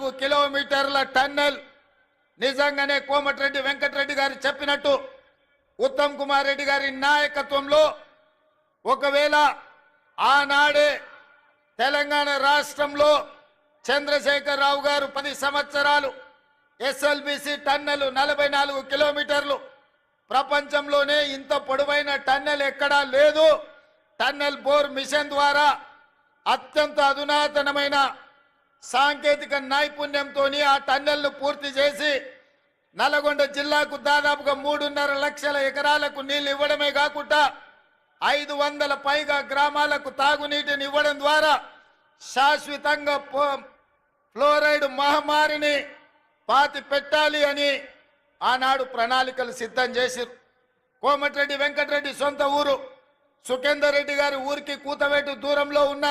4 కిలోమీటర్ల టన్నెల్ నిజంగానే కోమటిరెడ్డి వెంకటరెడ్డి గారు చెప్పినట్టు ఉత్తమ్ కుమార్ రెడ్డి గారి నాయకత్వంలో ఒకవేళ ఆనాడే తెలంగాణ రాష్ట్రంలో చంద్రశేఖర్ రావు గారు 10 సంవత్సరాలు ఎస్ఎల్బిసి టన్నెల్ 44 కిలోమీటర్లు ప్రపంచంలోనే ఇంత పొడవైన టన్నెల్ ఎక్కడా లేదు. టన్నెల్ బోర్ మిషన్ ద్వారా అత్యంత అధునాతనమైన సాంకేతిక నైపుణ్యంతో ఆ టన్నెల్ను పూర్తి చేసి నల్గొండ జిల్లాకు దాదాపుగా 3.5 లక్షల ఎకరాలకు నీళ్లు ఇవ్వడమే కాకుండా 500 పైగా గ్రామాలకు తాగునీటిని ఇవ్వడం ద్వారా శాశ్వతంగా ఫ్లోరైడ్ మహమ్మారిని పాతి పెట్టాలి అని ఆనాడు ప్రణాళికలు సిద్ధం చేశారు. కోమటిరెడ్డి వెంకటరెడ్డి సొంత ఊరు సుఖేందర్ రెడ్డి గారి ఊరికి కూతవేటు దూరంలో ఉన్న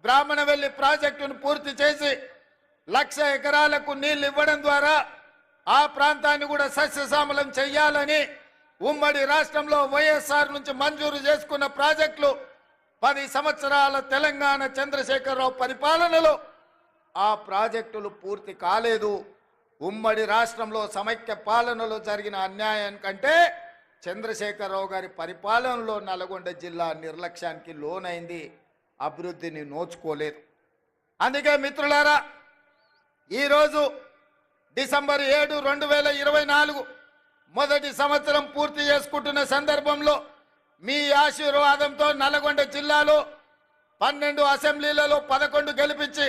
బ్రాహ్మణవెల్లి ప్రాజెక్టును పూర్తి చేసి 1,00,000 ఎకరాలకు నీళ్లు ఇవ్వడం ద్వారా ఆ ప్రాంతాన్ని కూడా సస్యశ్యామలం చేయాలని ఉమ్మడి రాష్ట్రంలో వైఎస్ఆర్ నుంచి మంజూరు చేసుకున్న ప్రాజెక్టులు 10 సంవత్సరాల తెలంగాణ చంద్రశేఖరరావు పరిపాలనలో ఆ ప్రాజెక్టులు పూర్తి కాలేదు. ఉమ్మడి రాష్ట్రంలో సమైక్య పాలనలో జరిగిన అన్యాయం కంటే చంద్రశేఖరరావు గారి పరిపాలనలో నల్గొండ జిల్లా నిర్లక్ష్యానికి లోనైంది, అభివృద్ధిని నోచుకోలేదు. అందుకే మిత్రులారా, ఈరోజు డిసెంబర్ 7, 2024 మొదటి సంవత్సరం పూర్తి చేసుకుంటున్న సందర్భంలో మీ ఆశీర్వాదంతో నల్గొండ జిల్లాలో 12 అసెంబ్లీలలో 11 గెలిపించి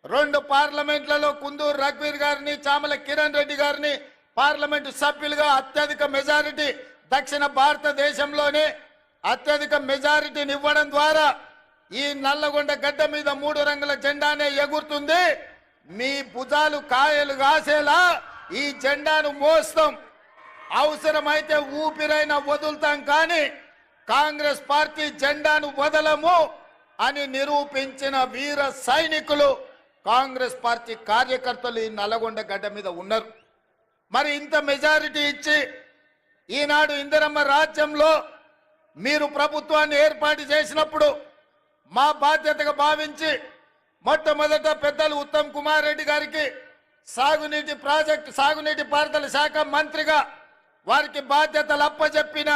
2 పార్లమెంట్లలో కుందూరు రఘువీర్ గారిని చామల కిరణ్ రెడ్డి గారిని పార్లమెంటు సభ్యులుగా అత్యధిక మెజారిటీ దక్షిణ భారతదేశంలోనే అత్యధిక మెజారిటీని ఇవ్వడం ద్వారా ఈ నల్లగొండ గడ్డ మీద 3 రంగుల జెండానే ఎగురుతుంది. మీ భుజాలు కాయలు కాసేలా ఈ జెండాను మోస్తాం, అవసరమైతే ఊపిరైనా వదులుతాం, కానీ కాంగ్రెస్ పార్టీ జెండాను వదలము అని నిరూపించిన వీర సైనికులు కాంగ్రెస్ పార్టీ కార్యకర్తలు ఈ నల్లగొండ గడ్డ మీద ఉన్నారు. మరి ఇంత మెజారిటీ ఇచ్చి ఈనాడు ఇందిరమ్మ రాజ్యంలో మీరు ప్రభుత్వాన్ని ఏర్పాటు చేసినప్పుడు మా బాధ్యతగా భావించి మొట్టమొదట పెద్దలు ఉత్తమ్ కుమార్ రెడ్డి గారికి సాగునీటి పారుదల శాఖ మంత్రిగా వారికి బాధ్యతలు అప్పచెప్పిన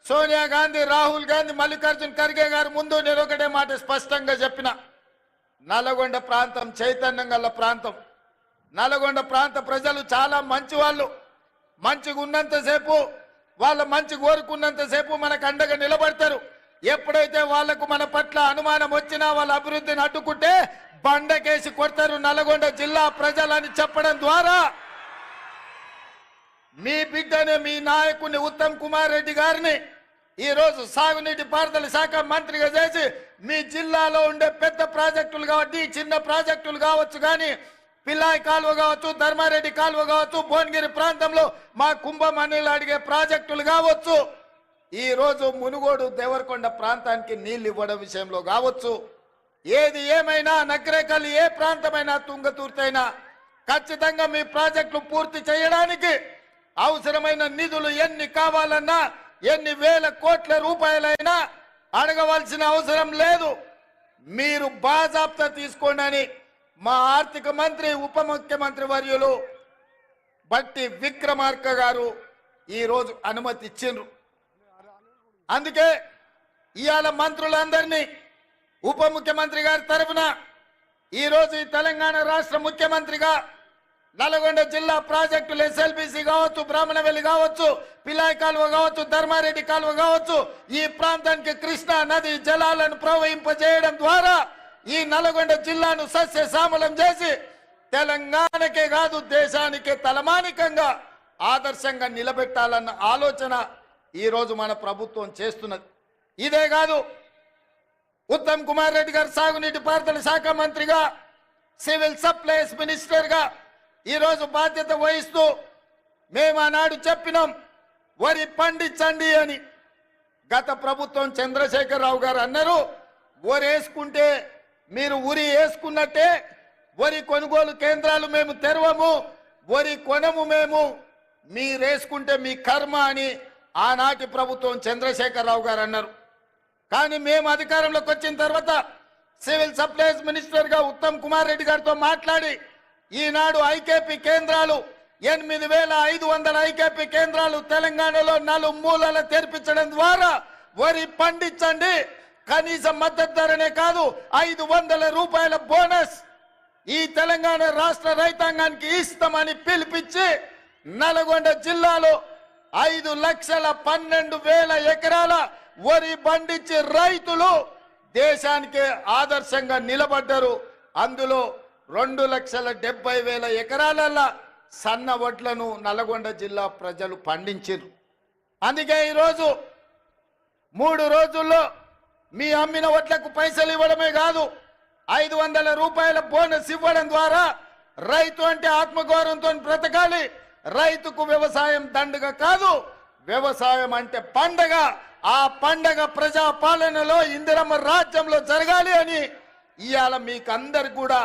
సోనియా గాంధీ, రాహుల్ గాంధీ, మల్లికార్జున్ ఖర్గే గారు ముందు నేను ఒకటే మాట స్పష్టంగా చెప్పిన, నల్గొండ ప్రాంతం చైతన్యం గల ప్రాంతం. నల్గొండ ప్రాంత ప్రజలు చాలా మంచి వాళ్ళు. మంచిగా ఉన్నంతసేపు, వాళ్ళ మంచి కోరుకున్నంతసేపు మనకు అండగా నిలబడతారు. ఎప్పుడైతే వాళ్లకు మన పట్ల అనుమానం వచ్చినా వాళ్ళ అభివృద్ధిని అడ్డుకుంటే బండకేసి కొడతారు నల్గొండ జిల్లా ప్రజలని చెప్పడం ద్వారా మీ బిడ్డని, మీ నాయకుని ఉత్తమ్ కుమార్ రెడ్డి గారిని ఈరోజు సాగునీటి పారుదల శాఖ మంత్రిగా చేసి మీ జిల్లాలో ఉండే పెద్ద ప్రాజెక్టులు కావచ్చు, చిన్న ప్రాజెక్టులు కావచ్చు, కానీ పిల్లాయి కాలువ కావచ్చు, ధర్మారెడ్డి కాలువ కావచ్చు, భువనగిరి ప్రాంతంలో మా కుంభమణిలు అడిగే ప్రాజెక్టులు కావచ్చు, ఈ రోజు మునుగోడు దేవరకొండ ప్రాంతానికి నీళ్లు ఇవ్వడం విషయంలో కావచ్చు, ఏది ఏమైనా నగరేకల్ ఏ ప్రాంతమైనా తుంగతుర్తైనా ఖచ్చితంగా మీ ప్రాజెక్టులు పూర్తి చేయడానికి అవసరమైన నిధులు ఎన్ని కావాలన్నా, ఎన్ని వేల కోట్ల రూపాయలైనా అడగవలసిన అవసరం లేదు. మీరు బాజాప్తా తీసుకోండి అని మా ఆర్థిక మంత్రి, ఉప ముఖ్యమంత్రి వర్యులు బట్టి విక్రమార్క గారు ఈరోజు అనుమతి ఇచ్చిండ్రు. అందుకే ఇవాళ మంత్రులందరినీ ఉప ముఖ్యమంత్రి గారి తరఫున ఈరోజు ఈ తెలంగాణ రాష్ట్ర ముఖ్యమంత్రిగా నల్గొండ జిల్లా ప్రాజెక్టులు ఎస్ఎల్బిసి కావచ్చు, బ్రాహ్మణవెల్లి కావచ్చు, పిలాయి కాలువ కావచ్చు, ధర్మారెడ్డి కాలువ కావచ్చు, ఈ ప్రాంతానికి కృష్ణా నది జలాలను ప్రవహింపజేయడం ద్వారా ఈ నల్గొండ జిల్లాను సస్యశ్యామలం చేసి తెలంగాణకే కాదు దేశానికే తలమానికంగా ఆదర్శంగా నిలబెట్టాలన్న ఆలోచన ఈరోజు మన ప్రభుత్వం చేస్తున్నది. ఇదే కాదు, ఉత్తమ్ కుమార్ రెడ్డి గారు సాగునీటి పారుదల శాఖ మంత్రిగా, సివిల్ సప్లైస్ మినిస్టర్గా ఈరోజు బాధ్యత వహిస్తూ మేము ఆనాడు చెప్పినాం వరి పండించండి అని. గత ప్రభుత్వం చంద్రశేఖరరావు గారు అన్నారు, వరి వేసుకుంటే మీరు ఉరి వేసుకున్నట్టే, వరి కొనుగోలు కేంద్రాలు మేము తెరవము, వరి కొనము, మేము మీరేసుకుంటే మీ కర్మ అని ఆనాటి ప్రభుత్వం చంద్రశేఖరరావు గారు అన్నారు. కానీ మేము అధికారంలోకి వచ్చిన తర్వాత సివిల్ సప్లైస్ మినిస్టర్గా ఉత్తమ్ కుమార్ రెడ్డి గారితో మాట్లాడి ఈనాడు ఐకేపీ కేంద్రాలు 8,500 ఐకేపీ కేంద్రాలు తెలంగాణలో నలుమూలల తెరిపించడం ద్వారా వరి పండించండి, కనీస మద్దతు ధరనే కాదు 500 రూపాయల బోనస్ ఈ తెలంగాణ రాష్ట్ర రైతాంగానికి ఇస్తామని పిలిపించి నల్గొండ జిల్లాలో 5,12,000 ఎకరాల వరి పండించి రైతులు దేశానికి ఆదర్శంగా నిలబడ్డారు. అందులో 2,70,000 ఎకరాల సన్న వడ్లను నల్గొండ జిల్లా ప్రజలు పండించారు. అందుకే ఈరోజు 3 రోజుల్లో మీ అమ్మిన వడ్లకు పైసలు ఇవ్వడమే కాదు 500 రూపాయల బోనస్ ఇవ్వడం ద్వారా రైతు అంటే ఆత్మగౌరవంతో బ్రతకాలి. రైతుకు వ్యవసాయం దండగ కాదు, వ్యవసాయం అంటే పండగ. ఆ పండగ ప్రజా పాలనలో ఇందిరమ్మ రాజ్యంలో జరగాలి అని ఇవాళ మీకందరు కూడా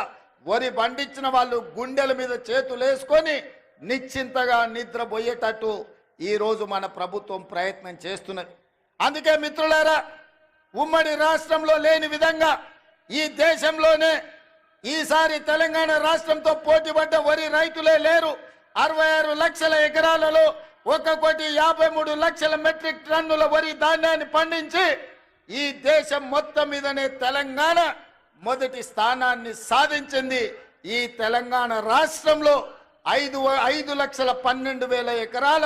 వరి పండించిన వాళ్ళు గుండెల మీద చేతులు వేసుకొని నిశ్చింతగా నిద్రపోయేటట్టు ఈరోజు మన ప్రభుత్వం ప్రయత్నం చేస్తున్నది. అందుకే మిత్రులారా, ఉమ్మడి రాష్ట్రంలో లేని విధంగా ఈ దేశంలోనే ఈసారి తెలంగాణ రాష్ట్రంతో పోటీపడ్డ వరి రైతులే లేరు. 66 లక్షల ఎకరాలలో 1,53,00,000 మెట్రిక్ టన్నుల వరి ధాన్యాన్ని పండించి ఈ దేశం మొత్తం మీదనే తెలంగాణ మొదటి స్థానాన్ని సాధించింది. ఈ తెలంగాణ రాష్ట్రంలో 5,12,000 ఎకరాల